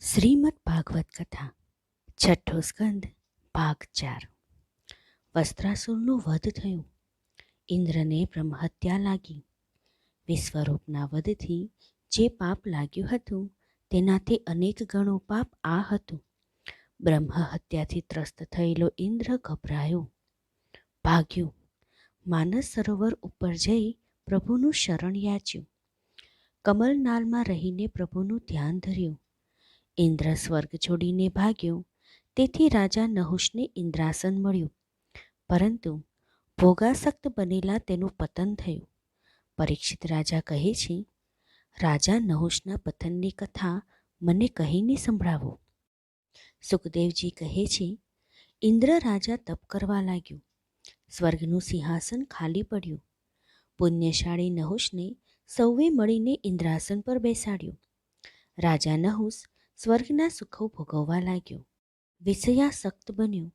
શ્રીમદ ભાગવત કથા છઠ્ઠો સ્કંદ ભાગ 4। વસ્ત્રાસુરનું વધ થયું। ઇન્દ્રને બ્રહ્મહત્યા લાગી। વિશ્વરૂપના વધથી જે પાપ લાગ્યું હતું તેનાથી અનેક ગણો પાપ આ હતું। બ્રહ્મહત્યાથી ત્રસ્ત થયેલો ઇન્દ્ર ગભરાયો, ભાગ્યો। માનસ સરોવર ઉપર જઈ પ્રભુનું શરણ યાચ્યું। કમલનાલમાં રહીને પ્રભુનું ધ્યાન ધર્યું। ઇન્દ્ર સ્વર્ગ છોડીને ભાગ્યો, તેથી રાજા નહુષને ઇન્દ્રાસન મળ્યું, પરંતુ ભોગાસક્ત બનેલા તેનું પતન થયું। પરીક્ષિત રાજા કહે છે, રાજા નહુષના પતનની કથા મને કહીને સંભળાવો। સુખદેવજી કહે છે, ઇન્દ્ર રાજા તપ કરવા લાગ્યો। સ્વર્ગનું સિંહાસન ખાલી પડ્યું। પુણ્યશાળી નહુષને સૌએ મળીને ઇન્દ્રાસન પર બેસાડ્યો। રાજા નહુષ સ્વર્ગના સુખો ભોગવવા લાગ્યો। વિષયાસક્ત બન્યો।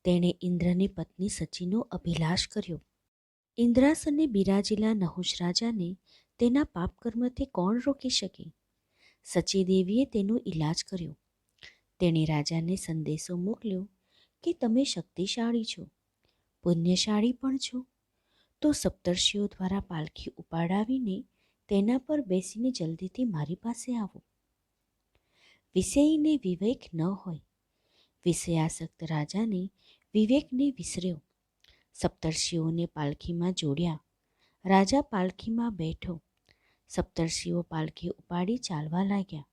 તેણે ઇન્દ્રની પત્ની સચીનો અભિલાષ કર્યો। ઇન્દ્રાસને બિરાજેલા નહુષ રાજાને તેના પાપકર્મથી કોણ રોકી શકે? સચીદેવીએ તેનો ઈલાજ કર્યો। તેણે રાજાને સંદેશો મોકલ્યો કે તમે શક્તિશાળી છો, પુણ્યશાળી પણ છો, તો સપ્તર્ષિઓ દ્વારા પાલખી ઉપાડાવીને તેના પર બેસીને જલ્દીથી મારી પાસે આવો। વિષયીને વિવેક ન હોય। વિષયાસક્ત રાજાને વિવેકને વિસર્યો। સપ્તર્ષિઓને પાલખીમાં જોડ્યા। રાજા પાલખીમાં બેઠો। સપ્તર્ષિઓ પાલખી ઉપાડી ચાલવા લાગ્યા,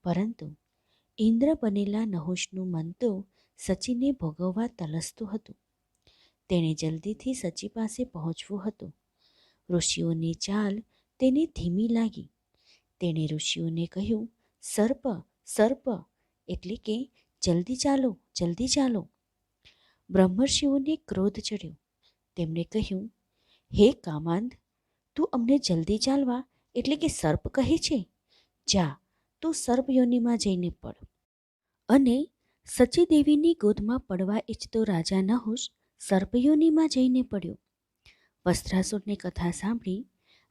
પરંતુ ઇન્દ્ર બનેલા નહુષનું મન તો સચીને ભોગવવા તલસતું હતું। તેણે જલ્દીથી સચી પાસે પહોંચવું હતું। ઋષિઓની ચાલ તેને ધીમી લાગી। તેણે ઋષિઓને કહ્યું, સર્પ સર્પ, એટલે કે જલ્દી ચાલો, જલ્દી ચાલો। બ્રહ્મર્ષિઓને ક્રોધ ચડ્યો। તેમણે કહ્યું, હે કામાંધ, તું અમને જલ્દી ચાલવા એટલે કે સર્પ કહે છે? જા, તું સર્પ યોનિમાં જઈને પડ। અને સચીદેવીની ગોદમાં પડવા ઈચ્છતો રાજા નહુષ સર્પયોનિમાં જઈને પડ્યો। વસ્ત્રાસુરની કથા સાંભળી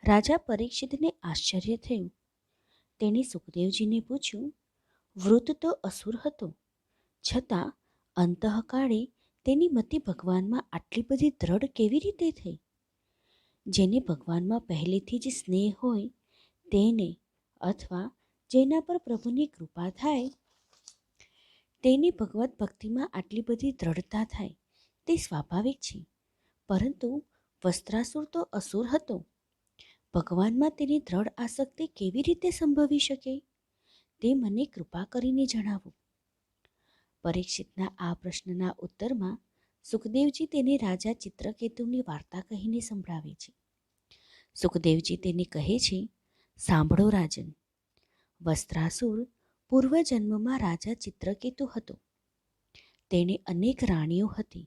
રાજા પરીક્ષિતને આશ્ચર્ય થયું। તેણે સુખદેવજીને પૂછ્યું, વૃત તો અસુર હતો, છતાં અંતઃકાળે તેની મતિ ભગવાનમાં આટલી બધી દ્રઢ કેવી રીતે થઈ? જેને ભગવાનમાં પહેલેથી જ સ્નેહ હોય તેને, અથવા જેના પર પ્રભુની કૃપા થાય તેની ભગવત ભક્તિમાં આટલી બધી દ્રઢતા થાય તે સ્વાભાવિક છે। પરંતુ વસ્ત્રાસુર તો અસુર હતો, ભગવાનમાં તેની દ્રઢ આસક્તિ કેવી રીતે સંભવી શકે? તે મને કૃપા કરીને જણાવો। પરીક્ષિતના આ પ્રશ્નના ઉત્તરમાં સુખદેવજી તેને રાજા ચિત્રકેતુની વાર્તા કહીને સંભળાવે છે। સુખદેવજી તેને કહે છે, સાંભળો રાજન, વસ્ત્રાસુર પૂર્વજન્મમાં રાજા ચિત્રકેતુ હતો। તેને અનેક રાણીઓ હતી।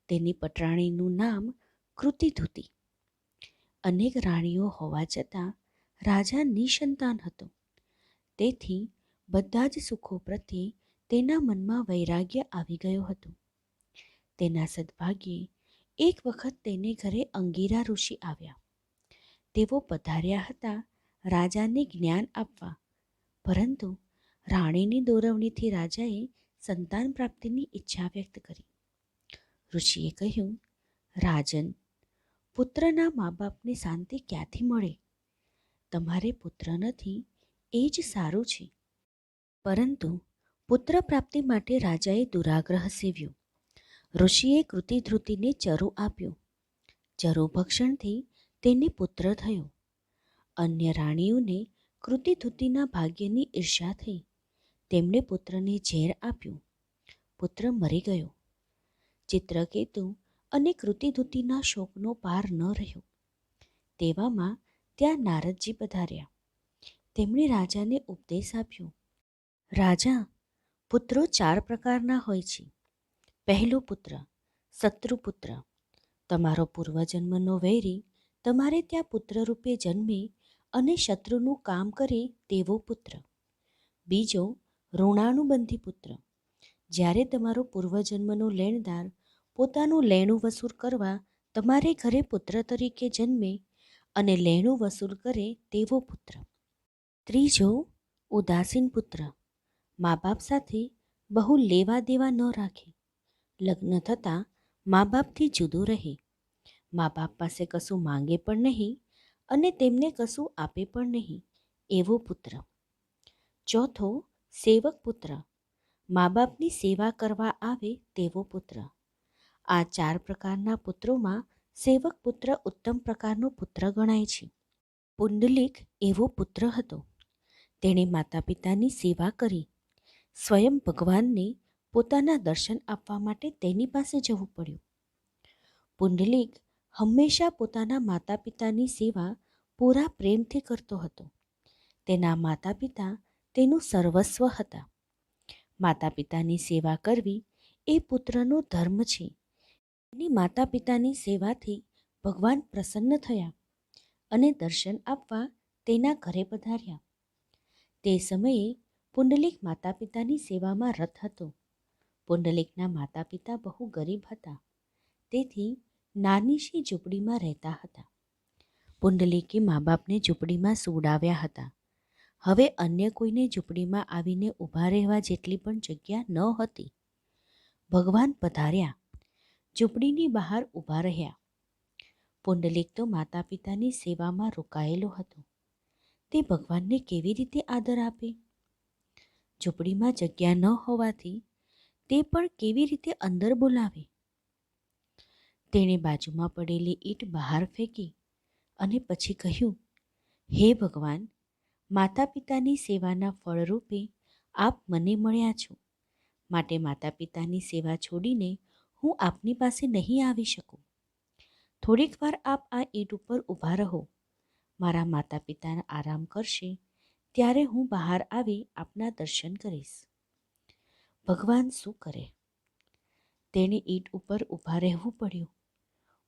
તેની પટરાણીનું નામ કૃતિધુતિ। અનેક રાણીઓ હોવા છતાં રાજા નિસંતાન હતો। તેથી બધા જ સુખો પ્રત્યે તેના મનમાં વૈરાગ્ય આવી ગયો હતો। તેના સદભાગ્યે એક વખત તેને ઘરે અંગીરા ઋષિ આવ્યા। તેઓ પધાર્યા હતા રાજાને જ્ઞાન આપવા, પરંતુ રાણીની દોરવણીથી રાજાએ સંતાન પ્રાપ્તિની ઈચ્છા વ્યક્ત કરી। ઋષિએ કહ્યું, રાજન, પુત્રના મા બાપને શાંતિ ક્યાંથી મળે? તમારે પુત્ર નથી એ જ સારું છે। પરંતુ પુત્ર પ્રાપ્તિ માટે રાજાએ દુરાગ્રહ સેવ્યો। ઋષિએ કૃતિધૃતિને ચરુ આપ્યો। ચરુભક્ષણથી તેને પુત્ર થયો। અન્ય રાણીઓને કૃતિધુતિના ભાગ્યની ઈર્ષ્યા થઈ। તેમણે પુત્રને ઝેર આપ્યું। પુત્ર મરી ગયો। ચિત્રકેતુ અને કૃતિધુતિના શોકનો પાર ન રહ્યો। તેવામાં ત્યાં નારદજી પધાર્યા। તેમણે રાજાને ઉપદેશ આપ્યો, રાજા, પુત્રો 4 પ્રકારના હોય છે। પહેલો પુત્ર શત્રુપુત્ર, તમારો પૂર્વજન્મનો વૈરી તમારે ત્યાં પુત્ર રૂપે જન્મે અને શત્રુનું કામ કરે તેવો પુત્ર। બીજો ઋણાનુબંધી પુત્ર, જ્યારે તમારો પૂર્વજન્મનો લેણદાર પોતાનું લેણું વસૂલ કરવા તમારે ઘરે પુત્ર તરીકે જન્મે અને લેણું વસૂલ કરે તેવો પુત્ર। ત્રીજો ઉદાસીન પુત્ર, મા બાપ સાથે બહુ લેવા દેવા ન રાખે. લગ્ન થતાં મા બાપથી જુદો રહે. મા બાપ પાસે કશું માંગે પણ નહીં અને તેમને કશું આપે પણ નહીં એવો પુત્ર. ચોથો, સેવક પુત્ર. મા બાપની સેવા કરવા આવે તેવો પુત્ર. આ 4 પ્રકારના પુત્રોમાં સેવક પુત્ર ઉત્તમ પ્રકારનો પુત્ર ગણાય છે. પુંડલિક એવો પુત્ર હતો. તેણે માતા પિતાની સેવા કરી. સ્વયં ભગવાનને પોતાના દર્શન આપવા માટે તેની પાસે જવું પડ્યું. પુંડલિક હંમેશા પોતાના માતા પિતાની સેવા પૂરા પ્રેમથી કરતો હતો. તેના માતા પિતા તેનું સર્વસ્વ હતા. માતા પિતાની સેવા કરવી એ પુત્રનો ધર્મ છે. તેની માતા પિતાની સેવાથી ભગવાન પ્રસન્ન થયા અને દર્શન આપવા તેના ઘરે પધાર્યા. તે સમયે પુંડલિક માતા પિતાની સેવામાં રત હતો. પુંડલિકના માતા પિતા બહુ ગરીબ હતા. તેથી નાની શી ઝૂંપડીમાં રહેતા હતા. પુંડલિકે મા બાપને ઝૂંપડીમાં સુવડાવ્યા હતા. હવે અન્ય કોઈને ઝૂંપડીમાં આવીને ઊભા રહેવા જેટલી પણ જગ્યા ન હતી. ભગવાન પધાર્યા. ઝૂંપડીની બહાર ઊભા રહ્યા. પુંડલિક તો માતા પિતાની સેવામાં રોકાયેલો હતો. તે ભગવાનને કેવી રીતે આદર આપે? ઝૂંપડીમાં જગ્યા ન હોવાથી તે પણ કેવી રીતે અંદર બોલાવે? તેણે બાજુમાં પડેલી ઈંટ બહાર ફેંકી અને પછી કહ્યું, હે ભગવાન, માતા પિતાની સેવાના ફળરૂપે આપ મને મળ્યા છો. માટે માતા પિતાની સેવા છોડીને હું આપની પાસે નહીં આવી શકું. થોડીક વાર આપ આ ઈંટ ઉપર ઊભા રહો. મારા માતા પિતા આરામ કરશે ત્યારે હું બહાર આવી આપના દર્શન કરીશ. ભગવાન શું કરે? તેણે ઈંટ ઉપર ઊભા રહેવું પડ્યું.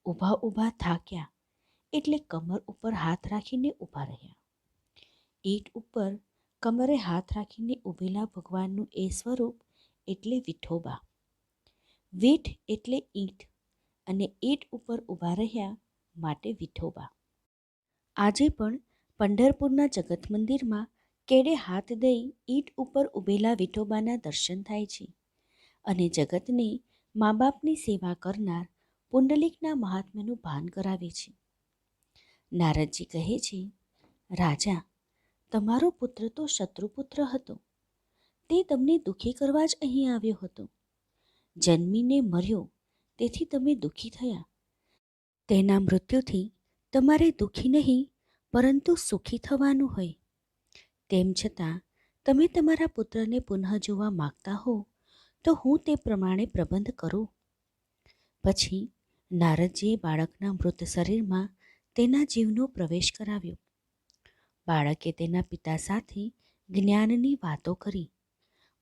ઊભા ઊભા થાક્યા એટલે કમર ઉપર હાથ રાખીને ઊભા રહ્યા. ઈંટ ઉપર કમરે હાથ રાખીને ઊભેલા ભગવાનનું એ સ્વરૂપ એટલે વિઠોબા. વીઠ એટલે ઈંટ અને ઈંટ ઉપર ઊભા રહ્યા માટે વિઠોબા. આજે પણ પંઢરપુરના જગત મંદિરમાં કેડે હાથ દઈ ઈંટ ઉપર ઊભેલા વિઠોબાના દર્શન થાય છે અને જગતને મા બાપની સેવા કરનાર પુંડલિકના મહાત્મ્યનું ભાન કરાવે છે. નારદજી કહે છે, રાજા, તમારો પુત્ર તો શત્રુપુત્ર હતો. તે તમને દુઃખી કરવા જ અહીં આવ્યો હતો. જન્મીને મર્યો તેથી તમે દુઃખી થયા. તેના મૃત્યુથી તમારે દુઃખી નહીં પરંતુ સુખી થવાનું હોય. તેમ છતાં તમે તમારા પુત્રને પુનઃ જોવા માગતા હો તો હું તે પ્રમાણે પ્રબંધ કરું. પછી નારદજીએ બાળકના મૃત શરીરમાં તેના જીવનો પ્રવેશ કરાવ્યો. બાળકે તેના પિતા સાથે જ્ઞાનની વાતો કરી.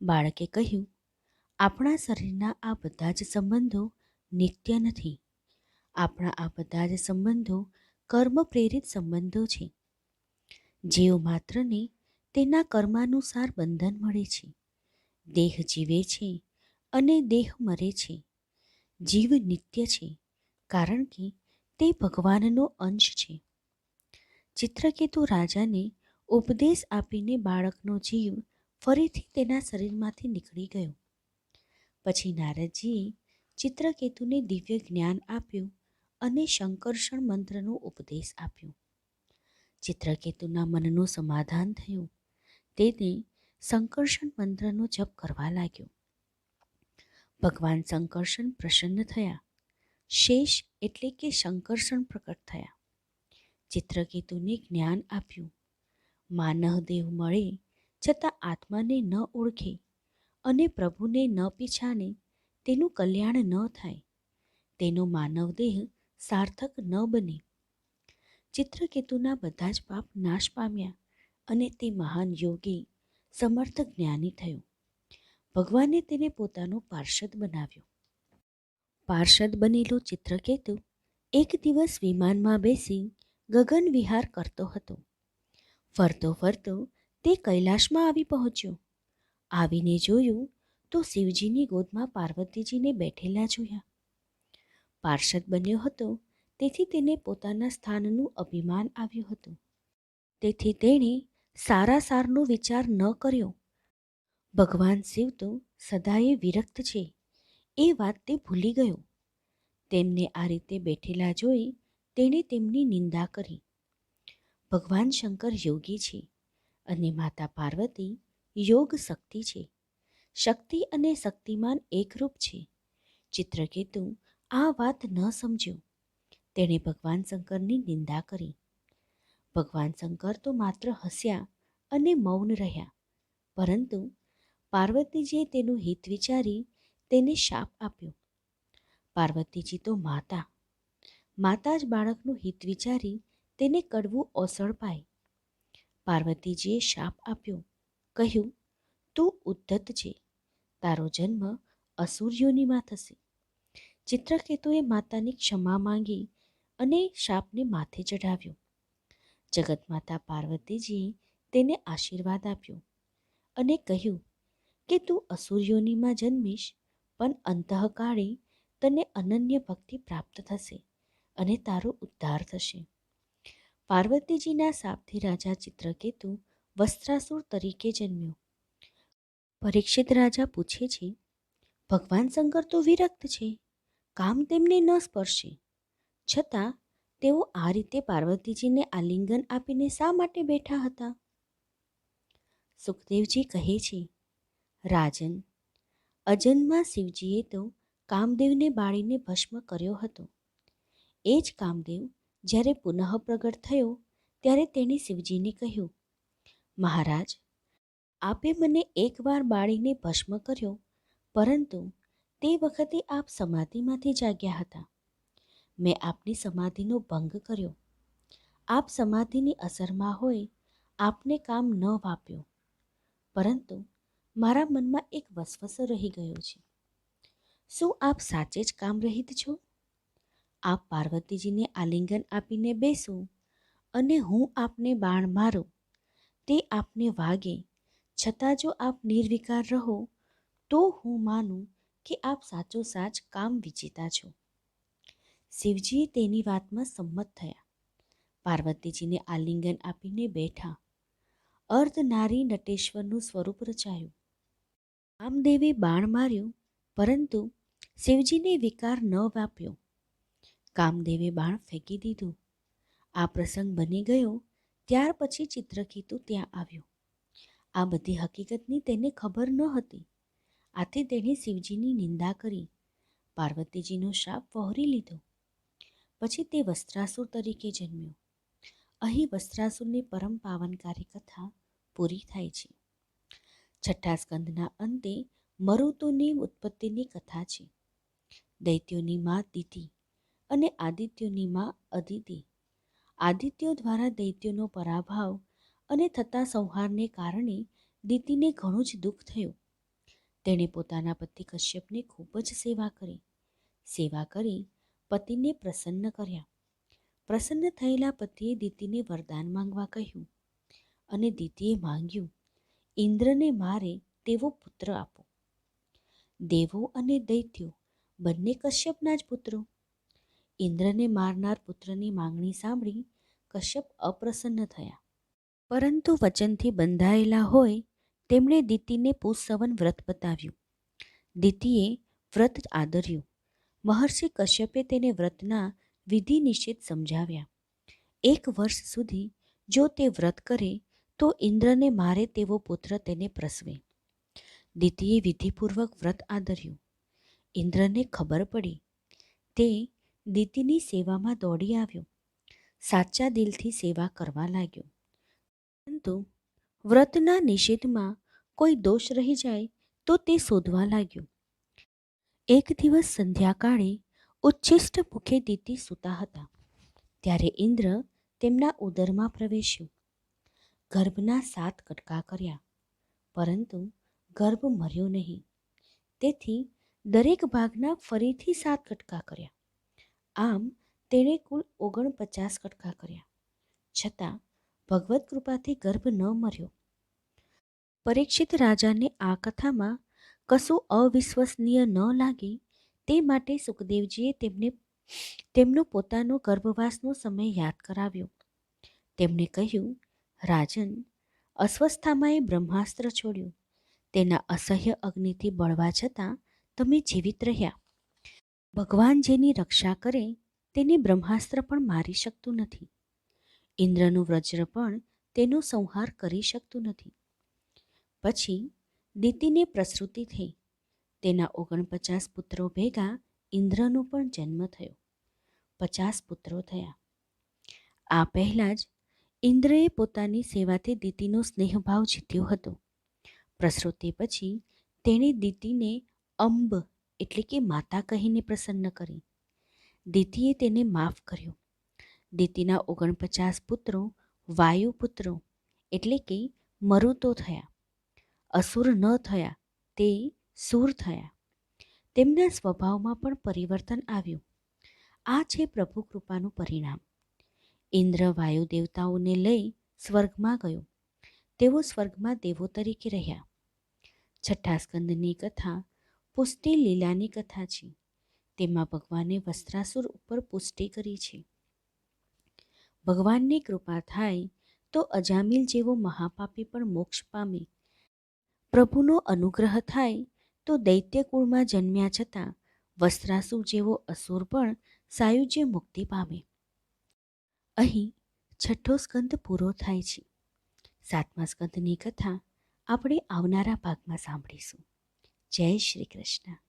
બાળકે કહ્યું, આપણા શરીરના આ બધા જ સંબંધો નિત્ય નથી. આપણા આ બધા જ સંબંધો કર્મ પ્રેરિત સંબંધો છે. જીવ માત્રને તેના કર્માનુસાર બંધન મળે છે. દેહ જીવે છે અને દેહ મરે છે. જીવ નિત્ય છે કારણ કે તે ભગવાનનો અંશ છે. ચિત્રકેતુ રાજાને ઉપદેશ આપીને બાળકનો જીવ ફરીથી તેના શરીરમાંથી નીકળી ગયો. પછી નારદજીએ ચિત્રકેતુને દિવ્ય જ્ઞાન આપ્યું અને શંકર્ષણ મંત્રનો ઉપદેશ આપ્યો. ચિત્રકેતુના મનનું સમાધાન થયું. તેને સંકર્ષણ મંત્રનો જપ કરવા લાગ્યો. ભગવાન સંકર્ષણ પ્રસન્ન થયા. શેષ એટલે કે શંકર્ષણ પ્રકટ થયા. ચિત્રકેતુને જ્ઞાન આપ્યું. માનવદેવ મળે છતાં આત્માને ન ઓળખે અને પ્રભુને ન પીછાણે તેનું કલ્યાણ ન થાય. તેનો માનવદેહ સાર્થક ન બને. ચિત્રકેતુના બધા જ પાપ નાશ પામ્યા અને તે મહાન યોગી સમર્થ જ્ઞાની થયો. ભગવાને તેને પોતાનો પાર્ષદ બનાવ્યો. પાર્ષદ બનેલો ચિત્રકેતુ એક દિવસ વિમાનમાં બેસી ગગન વિહાર કરતો હતો. ફરતો ફરતો તે કૈલાશમાં આવી પહોંચ્યો. આવીને જોયું તો શિવજીની ગોદમાં પાર્વતીજીને બેઠેલા જોયા. પાર્ષદ બન્યો હતો તેથી તેને પોતાના સ્થાનનું અભિમાન આવ્યું હતું. તેથી તેણે સારા સારનો વિચાર ન કર્યો. ભગવાન શિવ તો સદાયે વિરક્ત છે એ વાત તે ભૂલી ગયો. તેમને આ રીતે બેઠેલા જોઈ તેણે તેમની નિંદા કરી. ભગવાન શંકર યોગી છે અને માતા પાર્વતી યોગ શક્તિ છે. શક્તિ અને શક્તિમાન એકરૂપ છે. ચિત્રકેતુ આ વાત ન સમજ્યો. તેણે ભગવાન શંકરની નિંદા કરી. ભગવાન શંકર તો માત્ર હસ્યા અને મૌન રહ્યા, પરંતુ પાર્વતીજીએ તેનું હિત વિચારી તેને શાપ આપ્યો. પાર્વતીજી તો માતા જ બાળકનું હિત વિચારી તેને કડવું ઓસળ પાય. પાર્વતીજીએ શાપ આપ્યો, કહ્યું, તું ઉદ્ધત છે, તારો જન્મ અસુર યોનિમાં થશે. ચિત્રકેતુએ માતાની ક્ષમા માંગી અને શાપને માથે ચઢાવ્યો. જગતમાતા પાર્વતીજીએ તેને આશીર્વાદ આપ્યો અને કહ્યું કે તું અસુર યોનિમાં જન્મીશ, પણ અંતઃકાળે તને અનન્ય ભક્તિ પ્રાપ્ત થશે અને તારો ઉદ્ધાર થશે. પાર્વતીજીના શાપથી રાજા ચિત્રકેતુ વસ્ત્રાસુર તરીકે જન્મ્યો. પરીક્ષિત રાજા પૂછે છે, ભગવાન શંકર તો વિરક્ત છે, કામ તેમને ન સ્પર્શે, છતાં તેઓ આ રીતે પાર્વતીજીને આલિંગન આપીને શા માટે બેઠા હતા? સુખદેવજી કહે છે, રાજન, અજન્મા શિવજીએ તો કામદેવને બાળીને ભસ્મ કર્યો હતો. એ જ કામદેવ જ્યારે પુનઃ પ્રગટ થયો ત્યારે તેણે શિવજીને કહ્યું, મહારાજ, આપે મને એકવાર બાળીને ભસ્મ કર્યો, પરંતુ તે વખતે આપ સમાધિમાંથી જાગ્યા હતા. મેં આપની સમાધિનો ભંગ કર્યો. આપ સમાધિની અસરમાં હોય આપને કામ ન વાપ્યો, પરંતુ મારા મનમાં એક વસવસો રહી ગયો છે. શું આપ સાચે જ કામરહિત છો? આપ પાર્વતીજીને આલિંગન આપીને બેસો અને હું આપને બાણ મારું, તે આપને વાગે, છતાં જો આપ નિર્વિકાર રહો તો હું માનું કે આપ સાચો સાચ કામ વિજેતા છો. શિવજી તેની વાતમાં સંમત થયા. પાર્વતીજીને આલિંગન આપીને બેઠા. અર્ધનારી નટેશ્વરનું સ્વરૂપ રચાયું. કામદેવે બાણ માર્યું, પરંતુ શિવજીને વિકાર ન વ્યાપ્યો. કામદેવે બાણ ફેંકી દીધું. આ પ્રસંગ બની ગયો ત્યાર પછી ચિત્રકેતુ ત્યાં આવ્યો. આ બધી હકીકતની તેને ખબર ન હતી. આથી તેણે શિવજીની નિંદા કરી, પાર્વતીજીનો શાપ વહોરી લીધો. પછી તે વસ્ત્રાસુર તરીકે જન્મ્યો. અહીં વસ્ત્રાસુરની પરમ પાવનકારી કથા પૂરી થાય છે. છઠ્ઠા સ્કંદના અંતે મરુતોની ઉત્પત્તિની કથા છે. દૈત્યોની માં દિતિ અને આદિત્યોની માં અદિતિ. આદિત્યો દ્વારા દૈત્યોનો પરાભવ અને થતા સંહારને કારણે દિતિને ઘણું જ દુઃખ થયું. તેણે પોતાના પતિ કશ્યપને ખૂબ જ સેવા કરી પતિને પ્રસન્ન કર્યા. પ્રસન્ન થયેલા પતિએ દિતિને વરદાન માંગવા કહ્યું અને દિતિએ માંગ્યું, ઇન્દ્રને મારે તેવો પુત્ર આપો. દેવો અને દૈત્યો બંને કશ્યપના જ પુત્રો. ઇન્દ્રને મારનાર પુત્રની માંગણી સાંભળી કશ્યપ અપ્રસન્ન થયા. પરંતુ વચનથી બંધાયેલા હોય તેમણે દિતિને પુંસવન વ્રત બતાવ્યું. દિતિએ વ્રત આદર્યું. મહર્ષિ કશ્યપે તેને વ્રતના વિધિ નિષેધ સમજાવ્યા. 1 વર્ષ સુધી જો તે વ્રત કરે તો ઇન્દ્રને મારે તેવો પુત્ર તેને પ્રસવે. દિતિએ વિધિપૂર્વક વ્રત આદર્યું. ઇન્દ્રને ખબર પડી. તે દિતિની સેવામાં દોડી આવ્યો. સાચા દિલથી સેવા કરવા લાગ્યો. પરંતુ વ્રતના નિષેધમાં કોઈ દોષ રહી જાય તો તે શોધવા લાગ્યો. એક દિવસ સંધ્યાકાળે ઉચ્છિષ્ટ મુખે દિતિ સૂતા હતા. ત્યારે ઇન્દ્ર તેમના ઉદરમાં પ્રવેશ્યો. ગર્ભના 7 કટકા કર્યા, પરંતુ ગર્ભ મર્યો નહીં. તેથી દરેક ભાગના ફરીથી 7 કટકા કર્યા. આમ તેણે કુલ 49 કટકા કર્યા. છતાં ભગવત કૃપાથી ગર્ભ ન મર્યો. પરીક્ષિત રાજાને આ કથામાં કશું અવિશ્વસનીય ન લાગે તે માટે સુખદેવજીએ તેમનો પોતાનો ગર્ભવાસનો સમય યાદ કરાવ્યો. તેમણે કહ્યું, રાજન, અશ્વસ્થામાએ બ્રહ્માસ્ત્ર છોડ્યું તેના અસહ્ય અગ્નિથી બળવા છતાં તમે જીવિત રહ્યા. ભગવાન જેની રક્ષા કરે તેને બ્રહ્માસ્ત્ર પણ મારી શકતું નથી. ઇન્દ્રનું વજ્ર પણ તેનો સંહાર કરી શકતું નથી. પછી દિતિને પ્રસૃતિ થઈ. તેના 49 પુત્રો ભેગા ઇન્દ્રનો પણ જન્મ થયો. 50 પુત્રો થયા. આ પહેલાં જ ઇન્દ્રએ પોતાની સેવાથી દિતિનો સ્નેહભાવ જીત્યો હતો. પ્રસૃતિ પછી તેણે દિતિને અંબ એટલે કે માતા કહીને પ્રસન્ન કરી. દિતિએ તેને માફ કર્યો. દિતિના 49 પુત્રો વાયુપુત્રો એટલે કે મરુતો થયા. અસુર ન થયા, તે સુર થયા. તેમના સ્વભાવમાં પણ પરિવર્તન આવ્યું. આ છે પ્રભુ કૃપાનું પરિણામ. ઇન્દ્ર વાયુ દેવતાઓને લઈ સ્વર્ગમાં ગયો. તેઓ સ્વર્ગમાં દેવો તરીકે રહ્યા. છઠ્ઠા સ્કંદની કથા પુષ્ટિ લીલાની કથા છે. તેમાં ભગવાને વસ્ત્રાસુર ઉપર પુષ્ટિ કરી છે. ભગવાનની કૃપા થાય તો અજામિલ જેવો મહાપાપી પણ મોક્ષ પામે. પ્રભુનો અનુગ્રહ થાય તો દૈત્યકુળમાં જન્મ્યા છતાં વસ્ત્રાસુર જેવો અસુર પણ સાયુજ્ય મુક્તિ પામે. અહીં છઠ્ઠો સ્કંદ પૂરો થાય છે. સાતમા સ્કંદની કથા આપણે આવનારા ભાગમાં સાંભળીશું. જય શ્રી કૃષ્ણ.